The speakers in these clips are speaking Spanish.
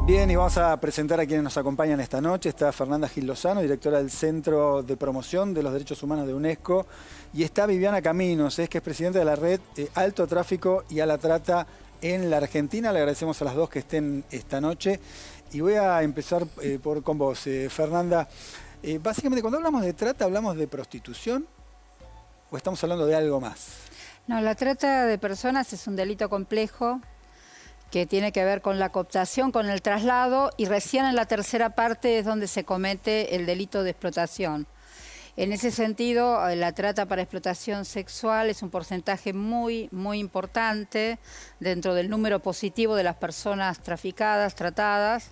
Bien, y vamos a presentar a quienes nos acompañan esta noche. Está Fernanda Gil Lozano, directora del Centro de Promoción de los Derechos Humanos de UNESCO. Y está Viviana Caminos, que es presidenta de la red Alto Tráfico y a la Trata en la Argentina. Le agradecemos a las dos que estén esta noche. Y voy a empezar con vos, Fernanda. Básicamente, cuando hablamos de trata, ¿hablamos de prostitución o estamos hablando de algo más? No, la trata de personas es un delito complejo que tiene que ver con la cooptación, con el traslado, y recién en la tercera parte es donde se comete el delito de explotación. En ese sentido, la trata para explotación sexual es un porcentaje muy importante dentro del número positivo de las personas traficadas, tratadas,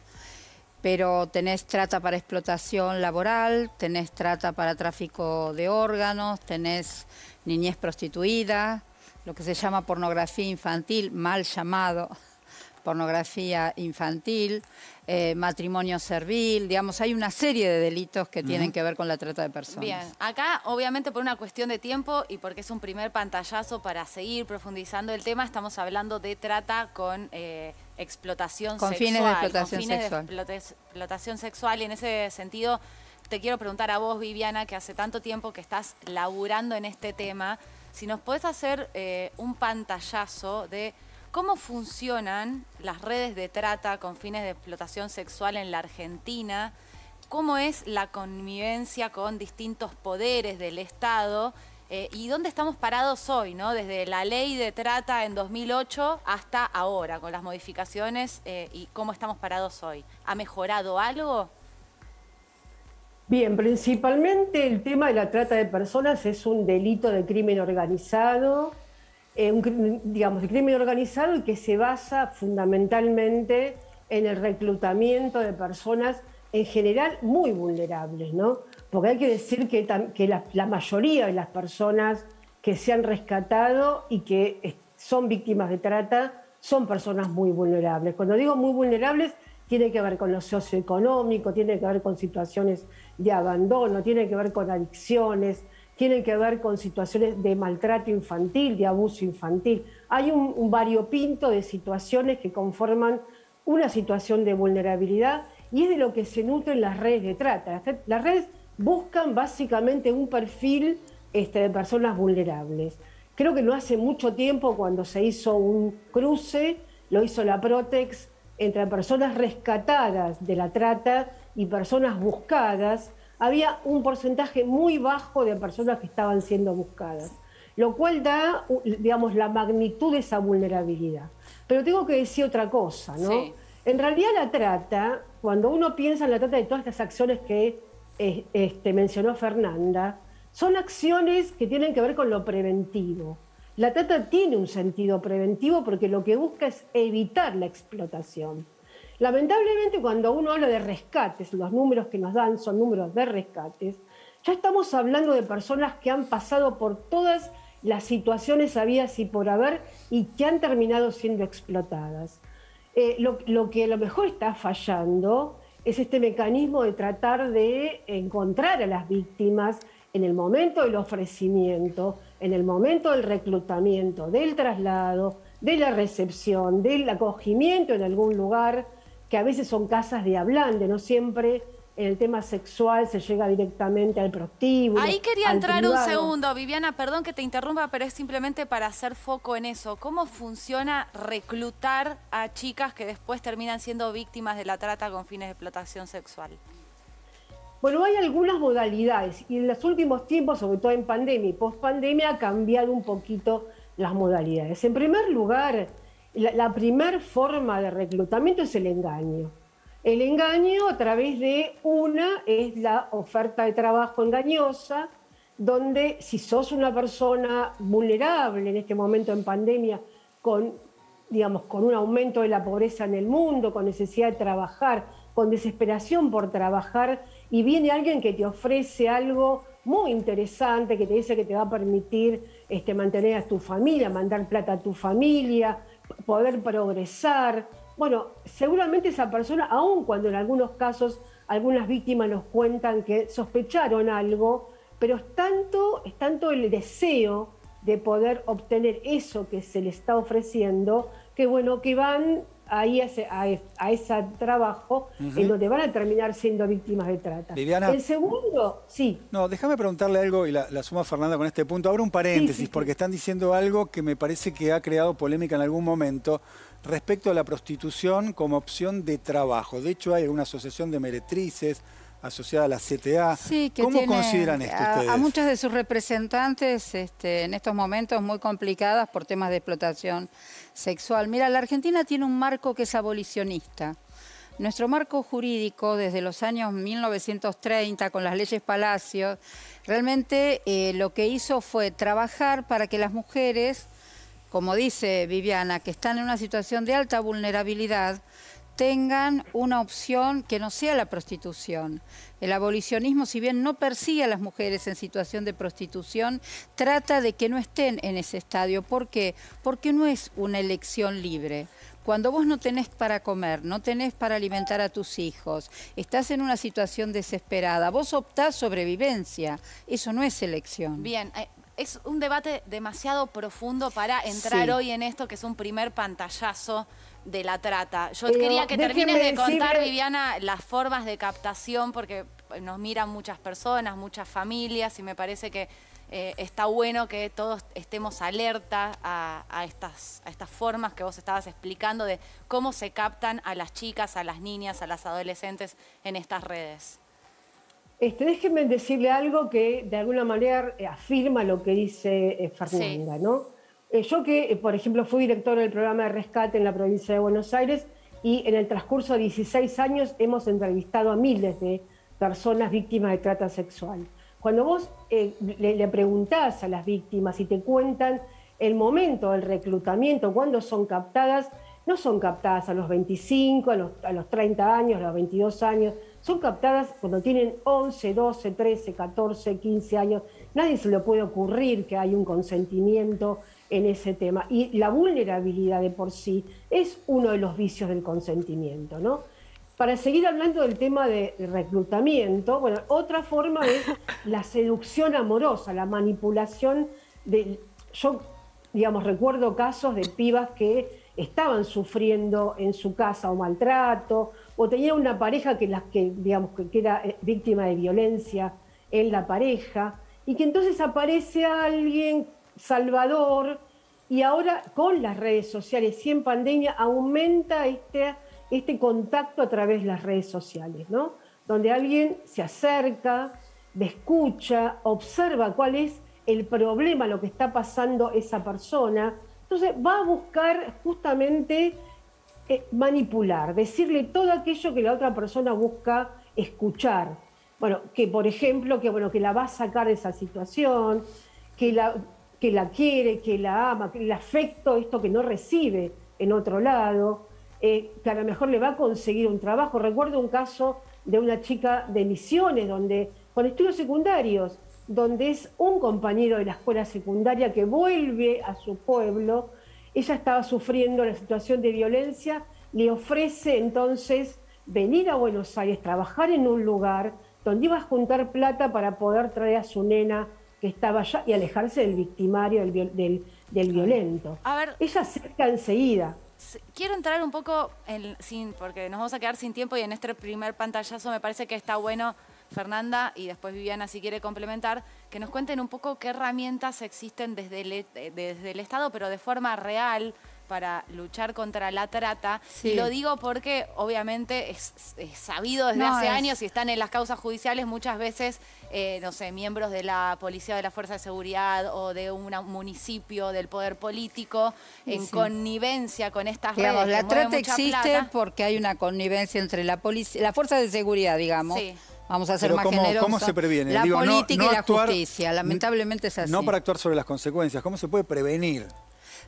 pero tenés trata para explotación laboral, tenés trata para tráfico de órganos, tenés niñez prostituida, lo que se llama pornografía infantil, mal llamado pornografía infantil, matrimonio servil, digamos, hay una serie de delitos que tienen que ver con la trata de personas. Bien, acá obviamente por una cuestión de tiempo y porque es un primer pantallazo para seguir profundizando el tema, estamos hablando de trata con explotación sexual. Con fines de explotación sexual. De explotación sexual, y en ese sentido te quiero preguntar a vos, Viviana, que hace tanto tiempo que estás laburando en este tema, si nos podés hacer un pantallazo de ¿cómo funcionan las redes de trata con fines de explotación sexual en la Argentina? ¿Cómo es la convivencia con distintos poderes del Estado? ¿Y dónde estamos parados hoy, ¿no? Desde la ley de trata en 2008 hasta ahora, con las modificaciones y cómo estamos parados hoy. ¿Ha mejorado algo? Bien, principalmente el tema de la trata de personas es un delito de crimen organizado, digamos, de crimen organizado, y que se basa fundamentalmente en el reclutamiento de personas en general muy vulnerables, ¿no? Porque hay que decir que la mayoría de las personas que se han rescatado y que son víctimas de trata son personas muy vulnerables. Cuando digo muy vulnerables, tiene que ver con lo socioeconómico, tiene que ver con situaciones de abandono, tiene que ver con adicciones, tienen que ver con situaciones de maltrato infantil, de abuso infantil. Hay un variopinto de situaciones que conforman una situación de vulnerabilidad, y es de lo que se nutren las redes de trata. Las redes buscan básicamente un perfil de personas vulnerables. Creo que no hace mucho tiempo, cuando se hizo un cruce, lo hizo la Protex, entre personas rescatadas de la trata y personas buscadas, había un porcentaje muy bajo de personas que estaban siendo buscadas, lo cual da, digamos, la magnitud de esa vulnerabilidad. Pero tengo que decir otra cosa, ¿no? Sí. En realidad la trata, cuando uno piensa en la trata de todas estas acciones que mencionó Fernanda, son acciones que tienen que ver con lo preventivo. La trata tiene un sentido preventivo porque lo que busca es evitar la explotación. Lamentablemente, cuando uno habla de rescates, los números que nos dan son números de rescates, ya estamos hablando de personas que han pasado por todas las situaciones habidas y por haber y que han terminado siendo explotadas. Lo que a lo mejor está fallando es este mecanismo de tratar de encontrar a las víctimas en el momento del ofrecimiento, en el momento del reclutamiento, del traslado, de la recepción, del acogimiento en algún lugar, que a veces son casas de hablante, no siempre en el tema sexual se llega directamente al prostíbulo. Ahí quería entrar un segundo, Viviana, perdón que te interrumpa, pero es simplemente para hacer foco en eso. ¿Cómo funciona reclutar a chicas que después terminan siendo víctimas de la trata con fines de explotación sexual? Bueno, hay algunas modalidades, y en los últimos tiempos, sobre todo en pandemia y post-pandemia, ha cambiado un poquito las modalidades. En primer lugar, la primer forma de reclutamiento es el engaño. El engaño a través de es la oferta de trabajo engañosa, donde si sos una persona vulnerable en este momento en pandemia, con un aumento de la pobreza en el mundo, con necesidad de trabajar, con desesperación por trabajar, y viene alguien que te ofrece algo muy interesante, que te dice que te va a permitir mantener a tu familia, mandar plata a tu familia, poder progresar. Bueno, seguramente esa persona, aun cuando en algunos casos algunas víctimas nos cuentan que sospecharon algo, pero es tanto el deseo de poder obtener eso que se le está ofreciendo, que bueno, que van ahí a ese trabajo en donde van a terminar siendo víctimas de trata. Viviana. El segundo, sí. No, déjame preguntarle algo y la suma Fernanda con este punto. Abro un paréntesis porque están diciendo algo que me parece que ha creado polémica en algún momento respecto a la prostitución como opción de trabajo. De hecho, hay alguna asociación de meretrices asociada a la CTA. Sí, que ¿Cómo tiene consideran esto ustedes? A muchas de sus representantes en estos momentos muy complicadas por temas de explotación sexual. Mira, la Argentina tiene un marco que es abolicionista. Nuestro marco jurídico, desde los años 1930, con las leyes Palacio, realmente lo que hizo fue trabajar para que las mujeres, como dice Viviana, que están en una situación de alta vulnerabilidad, tengan una opción que no sea la prostitución. El abolicionismo, si bien no persigue a las mujeres en situación de prostitución, trata de que no estén en ese estadio. ¿Por qué? Porque no es una elección libre. Cuando vos no tenés para comer, no tenés para alimentar a tus hijos, estás en una situación desesperada, vos optás sobrevivencia, eso no es elección. Bien, es un debate demasiado profundo para entrar Sí. hoy en esto, que es un primer pantallazo de la trata. Yo quería que termines de contar, Viviana, las formas de captación, porque nos miran muchas personas, muchas familias, y me parece que está bueno que todos estemos alerta a estas formas que vos estabas explicando de cómo se captan a las chicas, a las niñas, a las adolescentes en estas redes. Déjenme decirle algo que de alguna manera afirma lo que dice Fernanda, ¿no? Yo que, por ejemplo, fui directora del programa de rescate en la provincia de Buenos Aires y en el transcurso de 16 años hemos entrevistado a miles de personas víctimas de trata sexual. Cuando vos le preguntás a las víctimas y te cuentan el momento del reclutamiento, cuándo son captadas, no son captadas a los 25, a los 30 años, a los 22 años, son captadas cuando tienen 11, 12, 13, 14, 15 años. Nadie se le puede ocurrir que hay un consentimiento en ese tema. Y la vulnerabilidad de por sí es uno de los vicios del consentimiento, ¿no? Para seguir hablando del tema de reclutamiento, bueno, otra forma es la seducción amorosa, la manipulación yo, digamos, recuerdo casos de pibas que estaban sufriendo en su casa o maltrato, o tenían una pareja que era víctima de violencia en la pareja, y que entonces aparece alguien salvador, y ahora con las redes sociales y en pandemia aumenta este contacto a través de las redes sociales, ¿no? Donde alguien se acerca, escucha, observa cuál es el problema, lo que está pasando esa persona. Entonces va a buscar justamente manipular, decirle todo aquello que la otra persona busca escuchar. Bueno, que por ejemplo, que la va a sacar de esa situación, que la quiere, que la ama, que el afecto, esto que no recibe en otro lado, que a lo mejor le va a conseguir un trabajo. Recuerdo un caso de una chica de Misiones, con estudios secundarios, donde es un compañero de la escuela secundaria que vuelve a su pueblo. Ella estaba sufriendo la situación de violencia, le ofrece entonces venir a Buenos Aires, trabajar en un lugar donde iba a juntar plata para poder traer a su nena que estaba allá y alejarse del victimario, del violento. A ver, ella acerca enseguida. Quiero entrar un poco, porque nos vamos a quedar sin tiempo, y en este primer pantallazo me parece que está bueno, Fernanda, y después Viviana, si quiere complementar, que nos cuenten un poco qué herramientas existen desde el Estado, pero de forma real, para luchar contra la trata. Sí. Y lo digo porque obviamente es sabido desde hace años, y están en las causas judiciales muchas veces, no sé, miembros de la policía, de la fuerza de seguridad o de un municipio, del poder político, en connivencia con estas redes. La que mueven trata mucha existe plata. porque hay una connivencia entre la policía, la fuerza de seguridad, digamos. Sí. Vamos a ser Pero más ¿cómo generosos. se previene? La Digo, política no y la actuar, justicia, lamentablemente es así. No para actuar sobre las consecuencias, ¿cómo se puede prevenir?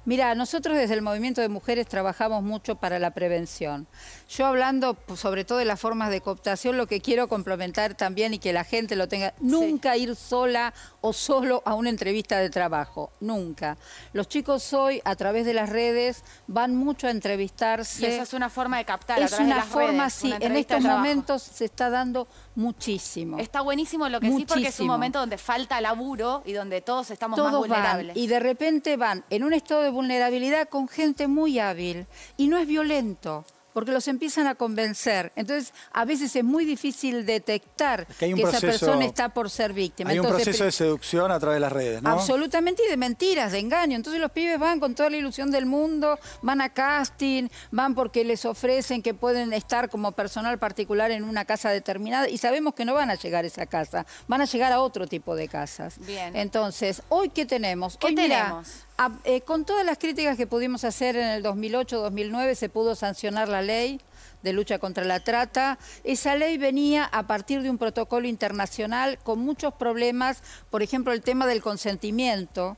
Mira, nosotros desde el Movimiento de Mujeres trabajamos mucho para la prevención. Yo hablando sobre todo de las formas de cooptación, lo que quiero complementar también y que la gente lo tenga, nunca ir sola o solo a una entrevista de trabajo, nunca. Los chicos hoy, a través de las redes, van mucho a entrevistarse. Y esa es una forma de captar a Es través de una las forma, redes, sí, una en entrevista de estos trabajo. momentos se está dando muchísimo. Está buenísimo lo que sí, porque es un Muchísimo. momento donde falta laburo y donde todos estamos más Todos van vulnerables. y de repente van en un estado de vulnerabilidad con gente muy hábil y no es violento, porque los empiezan a convencer. Entonces, a veces es muy difícil detectar que esa persona está por ser víctima. Hay un Entonces, proceso de seducción a través de las redes, ¿no? Absolutamente, y de mentiras, de engaño. Entonces los pibes van con toda la ilusión del mundo, van a casting, van porque les ofrecen que pueden estar como personal particular en una casa determinada y sabemos que no van a llegar a esa casa, van a llegar a otro tipo de casas. Bien. Entonces, ¿hoy qué tenemos? ¿Qué Hoy, tenemos? Con todas las críticas que pudimos hacer en el 2008-2009, se pudo sancionar la ley de lucha contra la trata. Esa ley venía a partir de un protocolo internacional con muchos problemas, por ejemplo, el tema del consentimiento,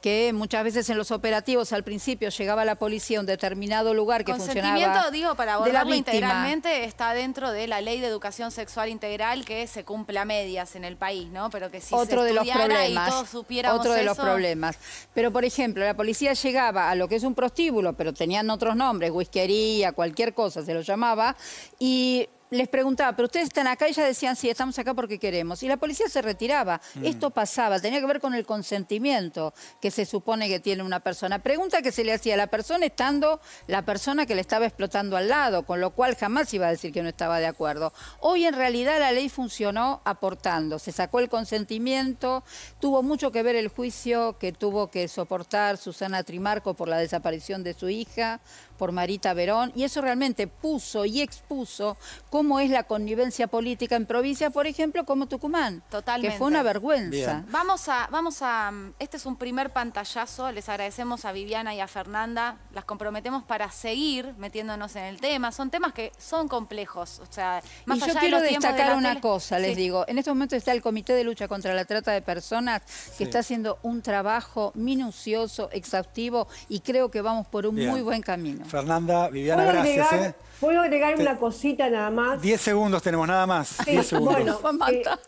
que muchas veces en los operativos al principio llegaba la policía a un determinado lugar que funcionaba. Consentimiento, digo, para de la abordarlo víctima. integralmente, está dentro de la Ley de Educación Sexual Integral que se cumple a medias en el país, ¿no? Pero que si Otro se de los estudiara problemas, y todos supiéramos otro de los eso, problemas. Pero, por ejemplo, la policía llegaba a lo que es un prostíbulo, pero tenían otros nombres, whiskería, cualquier cosa se lo llamaba, y les preguntaba, ¿pero ustedes están acá? Y ya decían, sí, estamos acá porque queremos. Y la policía se retiraba. Esto pasaba, tenía que ver con el consentimiento que se supone que tiene una persona. Pregunta que se le hacía a la persona estando la persona que le estaba explotando al lado, con lo cual jamás iba a decir que no estaba de acuerdo. Hoy en realidad la ley funcionó aportando, se sacó el consentimiento, tuvo mucho que ver el juicio que tuvo que soportar Susana Trimarco por la desaparición de su hija, por Marita Verón, y eso realmente puso y expuso cómo es la connivencia política en provincias, por ejemplo, como Tucumán. Totalmente. Que fue una vergüenza. Bien. Este es un primer pantallazo, les agradecemos a Viviana y a Fernanda, las comprometemos para seguir metiéndonos en el tema, son temas que son complejos, o sea, más Y allá yo de quiero los tiempos de destacar la una tele. cosa, les Sí. digo, en estos momentos está el Comité de Lucha contra la Trata de Personas, que está haciendo un trabajo minucioso, exhaustivo, y creo que vamos por un Bien. muy buen camino. Fernanda, Viviana, gracias. ¿Puedo agregar una cosita nada más? 10 segundos tenemos, nada más. Sí, 10 segundos. bueno, Va a matar.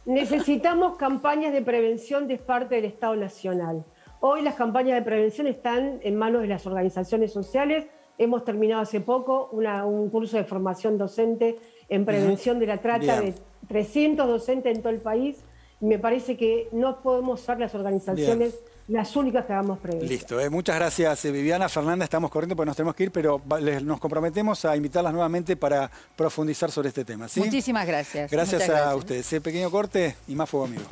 necesitamos campañas de prevención de parte del Estado Nacional. Hoy las campañas de prevención están en manos de las organizaciones sociales. Hemos terminado hace poco un curso de formación docente en prevención de la trata Bien. de 300 docentes en todo el país. Y me parece que no podemos ser las organizaciones las únicas que hagamos prevención. Listo, muchas gracias Viviana, Fernanda, estamos corriendo porque nos tenemos que ir, pero nos comprometemos a invitarlas nuevamente para profundizar sobre este tema, ¿sí? Muchísimas gracias. Gracias Muchas a ustedes. Pequeño corte y más fuego amigo.